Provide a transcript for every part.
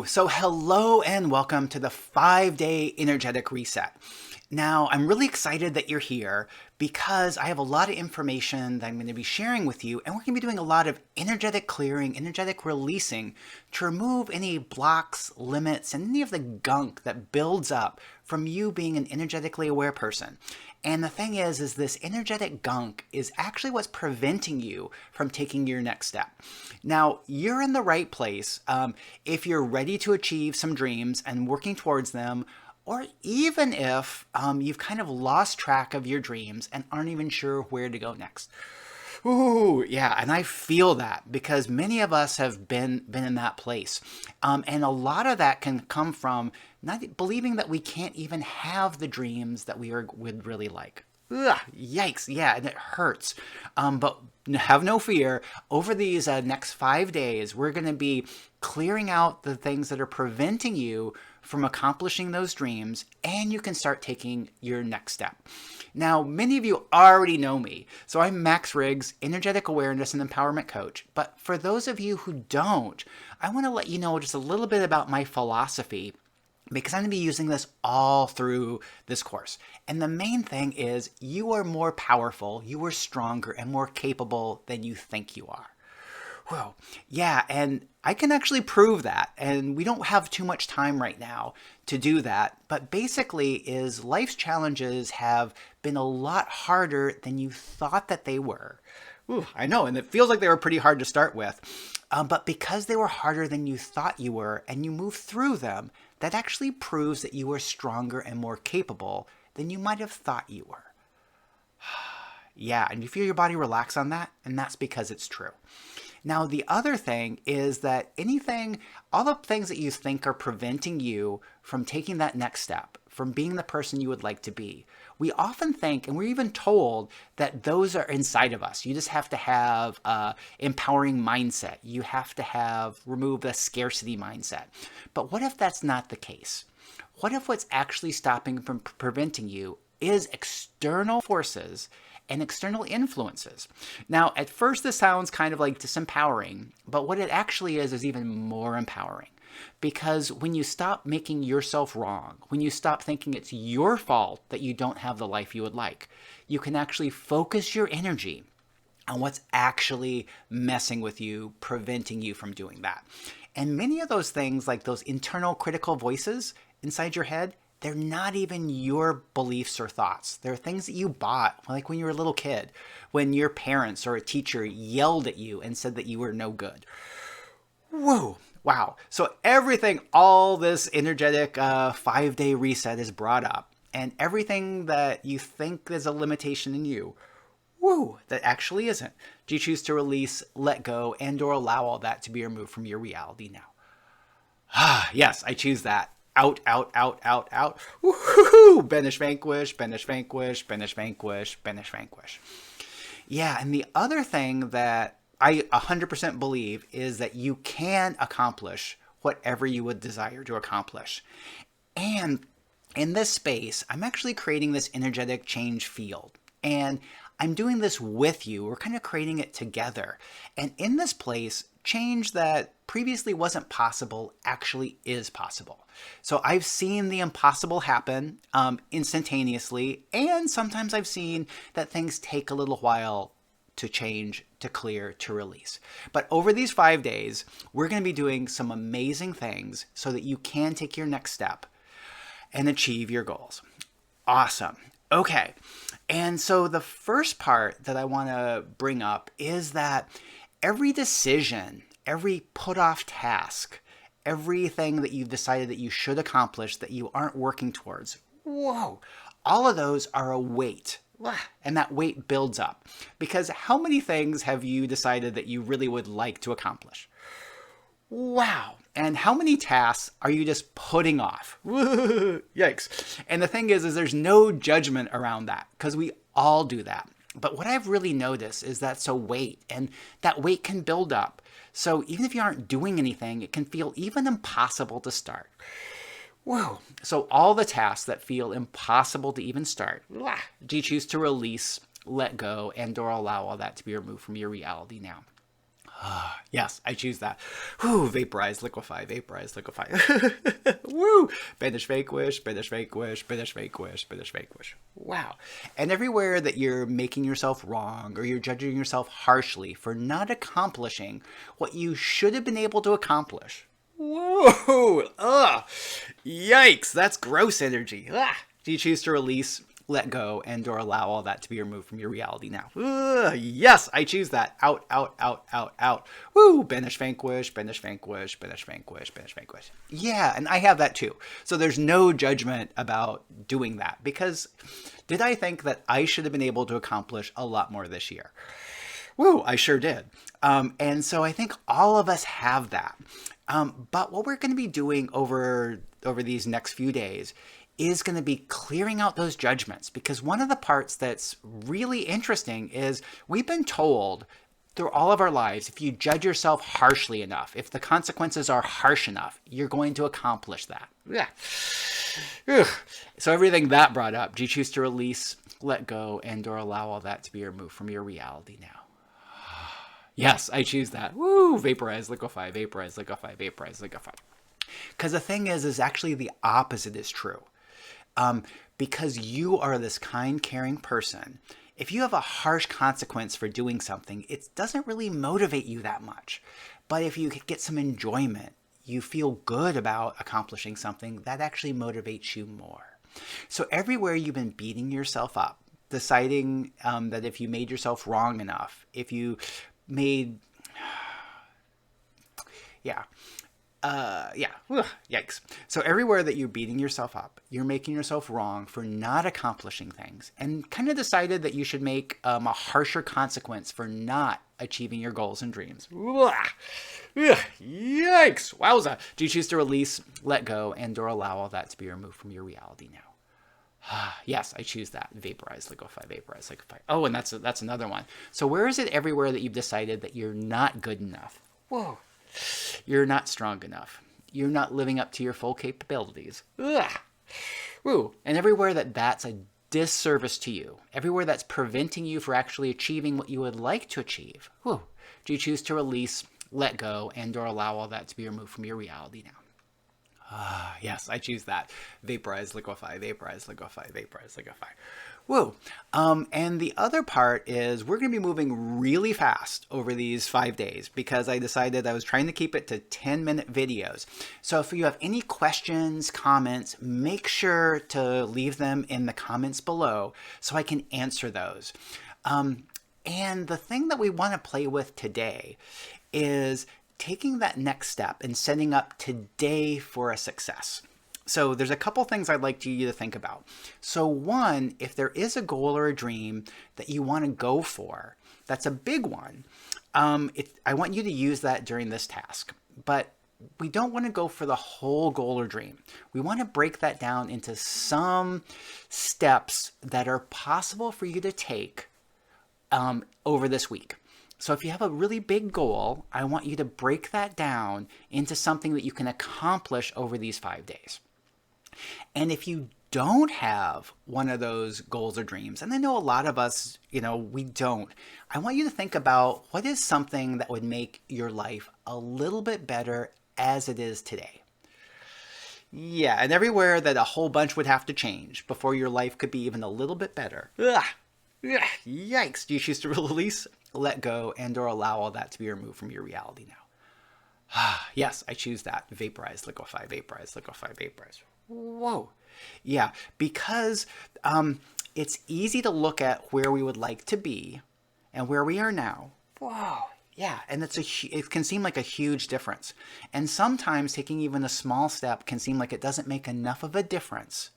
So hello and welcome to the 5-day energetic reset. Now, I'm really excited that you're here because I have a lot of information that I'm going to be sharing with you, and we're going to be doing a lot of energetic clearing, energetic releasing to remove any blocks, limits, and any of the gunk that builds up from you being an energetically aware person. And the thing is this energetic gunk is actually what's preventing you from taking your next step. Now, you're in the right place if you're ready to achieve some dreams and working towards them, or even if you've kind of lost track of your dreams and aren't even sure where to go next. Ooh, yeah, and I feel that because many of us have been in that place. And a lot of that can come from not believing that we can't even have the dreams that would really like. Ugh, yikes, yeah, and it hurts. But have no fear. Over these next 5 days, we're going to be clearing out the things that are preventing you from accomplishing those dreams, and you can start taking your next step. Now, many of you already know me. So I'm Max Riggs, Energetic Awareness and Empowerment Coach. But for those of you who don't, I want to let you know just a little bit about my philosophy, because I'm going to be using this all through this course. And the main thing is you are more powerful, you are stronger, and more capable than you think you are. Whoa, yeah, and I can actually prove that, and we don't have too much time right now to do that, but basically is life's challenges have been a lot harder than you thought that they were. Ooh, I know, and it feels like they were pretty hard to start with, but because they were harder than you thought you were, and you moved through them, that actually proves that you are stronger and more capable than you might have thought you were. Yeah, and you feel your body relax on that, and that's because it's true. Now, the other thing is that all the things that you think are preventing you from taking that next step, from being the person you would like to be, we often think, and we're even told, that those are inside of us. You just have to have an empowering mindset. You have to remove the scarcity mindset. But what if that's not the case? What if what's actually stopping from preventing you is external forces and external influences? Now, at first this sounds kind of like disempowering, but what it actually is even more empowering. Because when you stop making yourself wrong, when you stop thinking it's your fault that you don't have the life you would like, you can actually focus your energy on what's actually messing with you, preventing you from doing that. And many of those things, like those internal critical voices inside your head, they're not even your beliefs or thoughts. They're things that you bought, like when you were a little kid, when your parents or a teacher yelled at you and said that you were no good. Whoa, wow. So all this energetic 5-day reset is brought up, and everything that you think is a limitation in you, that actually isn't. Do you choose to release, let go, and or allow all that to be removed from your reality now? Yes, I choose that. Out, out, out, out, out. Woohoo! Banish, vanquish, banish, vanquish, banish, vanquish, banish, vanquish. Yeah, and the other thing that I 100% believe is that you can accomplish whatever you would desire to accomplish. And in this space, I'm actually creating this energetic change field. And I'm doing this with you. We're kind of creating it together. And in this place, change that previously wasn't possible actually is possible. So I've seen the impossible happen instantaneously, and sometimes I've seen that things take a little while to change, to clear, to release. But over these 5 days, we're going to be doing some amazing things so that you can take your next step and achieve your goals. Awesome. Okay. And so the first part that I want to bring up is that every decision, every put off task, everything that you've decided that you should accomplish that you aren't working towards, all of those are a weight. And that weight builds up. Because how many things have you decided that you really would like to accomplish? Wow. And how many tasks are you just putting off? Yikes. And the thing is there's no judgment around that, because we all do that. But what I've really noticed is that's a weight, and that weight can build up. So even if you aren't doing anything, it can feel even impossible to start. So all the tasks that feel impossible to even start, do you choose to release, let go, and or allow all that to be removed from your reality now? Yes, I choose that. Woo, vaporize, liquefy, vaporize, liquefy. Woo! Banish, vanquish, banish, vanquish, banish, vanquish, banish, vanquish. Wow. And everywhere that you're making yourself wrong or you're judging yourself harshly for not accomplishing what you should have been able to accomplish. Whoa! Ugh! Yikes! That's gross energy. Ah! Do you choose to release, let go, and or allow all that to be removed from your reality now? Ugh, yes, I choose that. Out, out, out, out, out. Woo! Banish, vanquish, banish, vanquish, banish, vanquish, banish, vanquish. Yeah, and I have that too. So there's no judgment about doing that because did I think that I should have been able to accomplish a lot more this year? Woo, I sure did. And so I think all of us have that. But what we're going to be doing over these next few days is going to be clearing out those judgments, because one of the parts that's really interesting is we've been told through all of our lives, if you judge yourself harshly enough, if the consequences are harsh enough, you're going to accomplish that. Yeah. Ugh. So everything that brought up, do you choose to release, let go, and or allow all that to be removed from your reality now? Yes, I choose that. Woo! Vaporize, liquefy, vaporize, liquefy, vaporize, liquefy. Because the thing is actually the opposite is true. Because you are this kind, caring person, if you have a harsh consequence for doing something, it doesn't really motivate you that much. But if you get some enjoyment, you feel good about accomplishing something, that actually motivates you more. So everywhere you've been beating yourself up, deciding that if you made yourself wrong enough, if you made, yeah. Ugh, yikes. So everywhere that you're beating yourself up, you're making yourself wrong for not accomplishing things, and kind of decided that you should make a harsher consequence for not achieving your goals and dreams. Ugh. Ugh, yikes. Wowza. Do you choose to release, let go, and or allow all that to be removed from your reality now? Yes, I choose that. Vaporize, liquefy, vaporize, liquefy. Oh, and that's another one. So where is it everywhere that you've decided that you're not good enough? Whoa. You're not strong enough. You're not living up to your full capabilities. Ugh. Woo. And everywhere that's a disservice to you, everywhere that's preventing you from actually achieving what you would like to achieve, woo, do you choose to release, let go, and or allow all that to be removed from your reality now? Yes, I choose that. Vaporize, liquefy, vaporize, liquefy, vaporize, liquefy. Woo. And the other part is we're going to be moving really fast over these 5 days because I decided I was trying to keep it to 10-minute videos. So if you have any questions, comments, make sure to leave them in the comments below so I can answer those. And the thing that we want to play with today is taking that next step and setting up today for a success. So there's a couple things I'd like you to think about. So one, if there is a goal or a dream that you want to go for, that's a big one. I want you to use that during this task, but we don't want to go for the whole goal or dream. We want to break that down into some steps that are possible for you to take over this week. So if you have a really big goal, I want you to break that down into something that you can accomplish over these 5 days. And if you don't have one of those goals or dreams, and I know a lot of us, we don't, I want you to think about what is something that would make your life a little bit better as it is today. Yeah, and everywhere that a whole bunch would have to change before your life could be even a little bit better. Ugh. Ugh. Yikes. Do you choose to release, let go, and or allow all that to be removed from your reality now? Yes, I choose that. Vaporize, liquefy, vaporize, liquefy, vaporize. Whoa. Yeah, because it's easy to look at where we would like to be and where we are now. Whoa. Yeah, and it can seem like a huge difference. And sometimes taking even a small step can seem like it doesn't make enough of a difference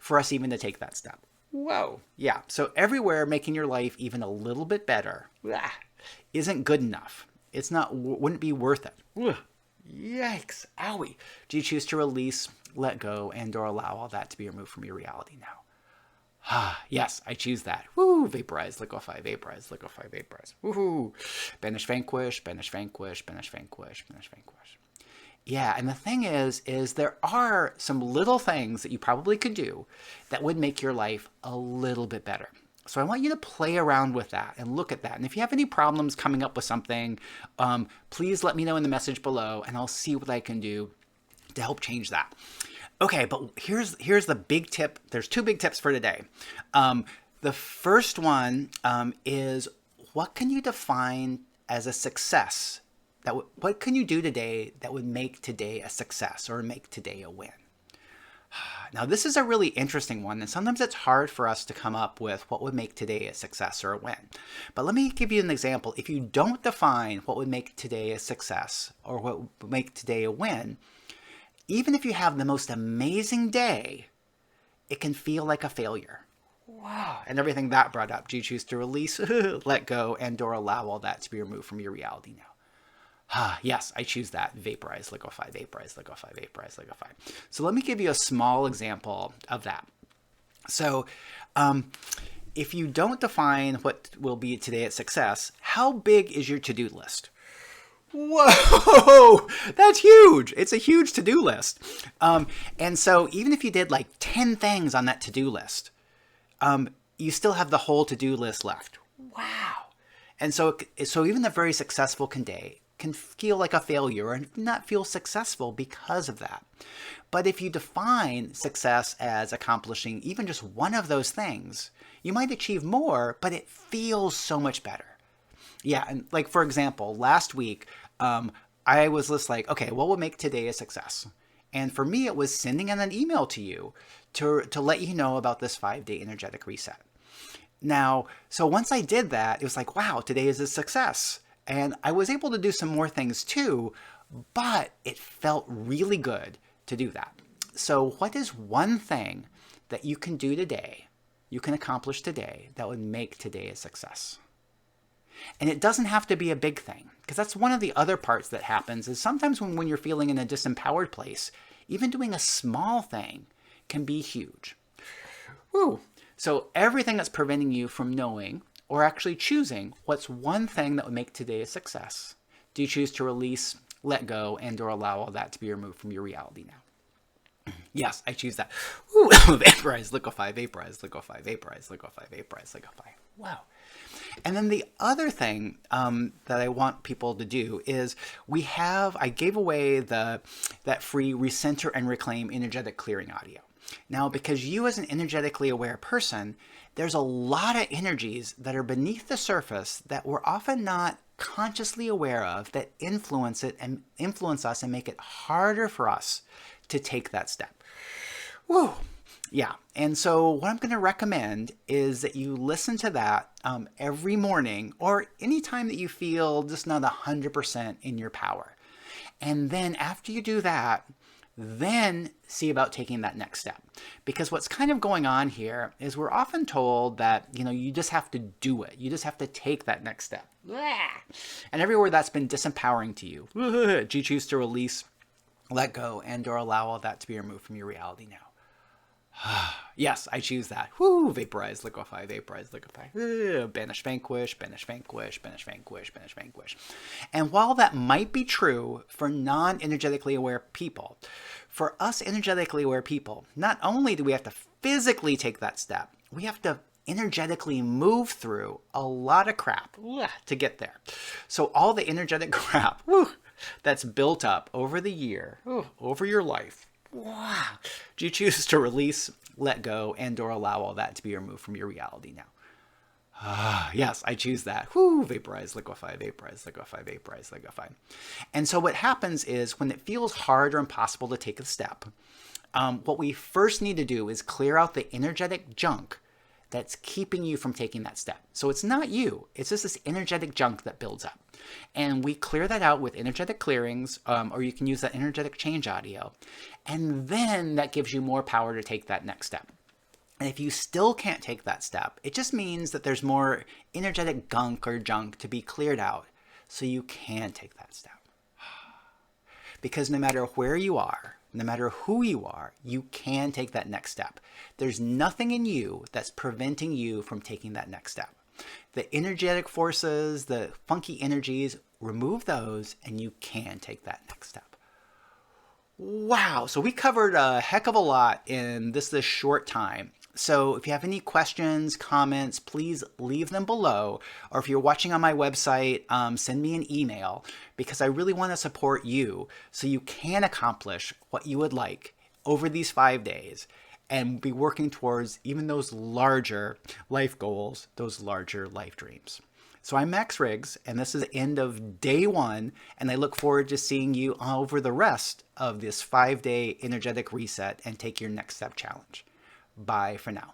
for us even to take that step. Whoa. Yeah. So everywhere making your life even a little bit better isn't good enough. It's not, wouldn't be worth it. Yikes. Owie. Do you choose to release, let go, and or allow all that to be removed from your reality now? Yes, I choose that. Woo. Vaporize, liquefy, vaporize, liquefy, vaporize. Woohoo. Banish, vanquish, banish, vanquish, banish, vanquish, banish, vanquish. Yeah, and the thing is there are some little things that you probably could do that would make your life a little bit better. So I want you to play around with that and look at that. And if you have any problems coming up with something, please let me know in the message below, and I'll see what I can do to help change that. Okay, but here's the big tip. There's two big tips for today. The first one is, what can you define as a success? What can you do today that would make today a success or make today a win? Now, this is a really interesting one, and sometimes it's hard for us to come up with what would make today a success or a win. But let me give you an example. If you don't define what would make today a success or what would make today a win, even if you have the most amazing day, it can feel like a failure. Wow. And everything that brought up, do you choose to release, let go, and/or allow all that to be removed from your reality now? Yes, I choose that. Vaporize, liquefy, vaporize, liquefy, vaporize, liquefy. So let me give you a small example of that. So if you don't define what will be today a success, how big is your to-do list? Whoa, that's huge. It's a huge to-do list. And so even if you did like 10 things on that to-do list, you still have the whole to-do list left. Wow. And so even the very successful day can feel like a failure or not feel successful because of that. But if you define success as accomplishing even just one of those things, you might achieve more, but it feels so much better. Yeah, and like for example, last week, I was just like, okay, what would make today a success? And for me, it was sending an email to you to let you know about this 5-day energetic reset. Now, so once I did that, it was like, wow, today is a success. And I was able to do some more things too, but it felt really good to do that. So what is one thing that you can do today, you can accomplish today, that would make today a success? And it doesn't have to be a big thing, because that's one of the other parts that happens is sometimes when you're feeling in a disempowered place, even doing a small thing can be huge. Woo. So everything that's preventing you from knowing or actually choosing what's one thing that would make today a success, do you choose to release, let go, and/or allow all that to be removed from your reality now? Yes, I choose that. Ooh, vaporize, liquefy, vaporize, liquefy, vaporize, liquefy, vaporize, liquefy. Wow. And then the other thing that I want people to do is I gave away that free Recenter and Reclaim energetic clearing audio. Now, because you as an energetically aware person, there's a lot of energies that are beneath the surface that we're often not consciously aware of that influence us and make it harder for us to take that step. Woo! Yeah, and so what I'm going to recommend is that you listen to that every morning or anytime that you feel just not 100% in your power. And then after you do that, then see about taking that next step. Because what's kind of going on here is we're often told that, you just have to do it. You just have to take that next step. And everywhere that's been disempowering to you, do you choose to release, let go, and/or allow all that to be removed from your reality now? Yes, I choose that. Whoo, vaporize, liquefy, vaporize, liquefy. Banish, vanquish, banish, vanquish, banish, vanquish, banish, vanquish. And while that might be true for non-energetically aware people, for us energetically aware people, not only do we have to physically take that step, we have to energetically move through a lot of crap to get there. So all the energetic crap that's built up over the year, over your life, wow. Do you choose to release, let go, and/or allow all that to be removed from your reality now? Yes, I choose that. Whoo, vaporize, liquefy, vaporize, liquefy, vaporize, liquefy. And so what happens is when it feels hard or impossible to take a step, what we first need to do is clear out the energetic junk that's keeping you from taking that step. So it's not you, it's just this energetic junk that builds up. And we clear that out with energetic clearings, or you can use that energetic change audio. And then that gives you more power to take that next step. And if you still can't take that step, it just means that there's more energetic gunk or junk to be cleared out so you can take that step. Because no matter where you are, no matter who you are, you can take that next step. There's nothing in you that's preventing you from taking that next step. The energetic forces, the funky energies, remove those and you can take that next step. Wow, so we covered a heck of a lot in this short time. So if you have any questions, comments, please leave them below. Or if you're watching on my website, send me an email because I really want to support you so you can accomplish what you would like over these 5 days and be working towards even those larger life goals, those larger life dreams. So I'm Max Riggs, and this is the end of day one, and I look forward to seeing you over the rest of this 5-day energetic reset and take your next step challenge. Bye for now.